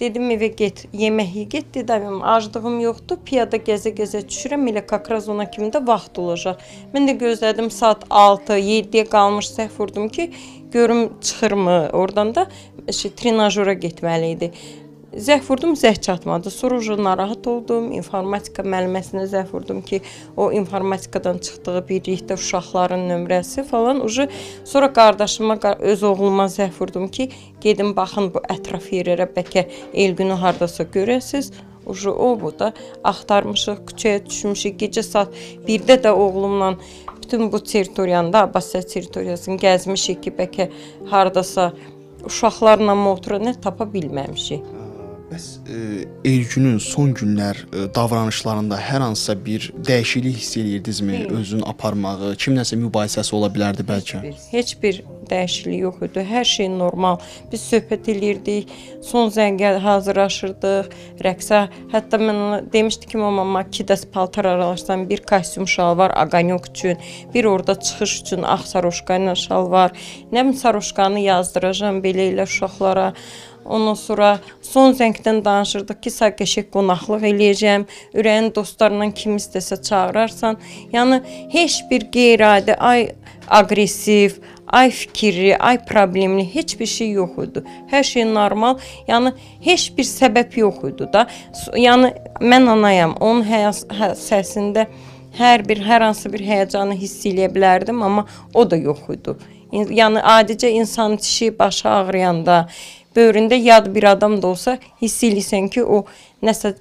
Dedim evə get, yemək ye, get, dedim, aclığım yoxdur, piyada gəzə-gəzə düşürəm, elə kakraz ona kimi də vaxt olacaq. Mən də gözlədim, saat 6-7-yə qalmış səhv vurdum ki, görüm çıxırmı, oradan da trenajora getməli idi. Zəh vurdum, zəh çatmadı. Sonra narahat oldum, informatika müəlliməsinə zəh vurdum ki, o informatikadan çıxdığı birlikdə uşaqların nömrəsi falan. Sonra qardaşıma, öz oğluma zəh vurdum ki, gedin baxın bu ətraf yerlərə, bəlkə Elgünü hardasa görəsiz. O bu da axtarmışıq, küçəyə düşmüşük. Gecə saat 1-də də oğlumla bütün bu territoriyanı da, Abbasiyyət territoriyasını gəzmişik ki, bəlkə hardasa uşaqlarla motoru tapa bilməmişik. Bəs Elgünün son günlər davranışlarında hər hansısa bir dəyişiklik hiss edirdinizmi? Özünü aparmağı, kimləsə mübahisəsi ola bilərdi bəlkə? Heç bir dəyişiklik yox idi. Hər şey normal. Biz söhbət eləyirdik, son zəngə hazırlaşırdıq, rəqsə. Hətta mən demişdi ki, mama 2 dəst paltar aralaşsan, bir kostyum şal var Aqanyok üçün, bir orada çıxış üçün ağ saroşka şal var. Nə bilim saroşkanı yazdıracağam belə elə uşaqlara. Ondan sonra son zəngdən danışırdıq ki, qəşəng qonaqlıq eləyəcəm, ürəyin dostlarından kim istəsə çağırarsan. Yəni, heç bir qeyri-adi, ay aqressiv, ay fikirli, ay problemli, heç bir şey yox idi. Hər şey normal, yəni heç bir səbəb yox idi da. Yəni, mən anayam, onun səsində hər hansı bir həyəcanı hiss eləyə bilərdim, amma o da yox idi. Yəni, adicə insan dişi, başı ağrıyanda, böyründə yad bir adam da olsa hiss eləyirsən ki, o nəsə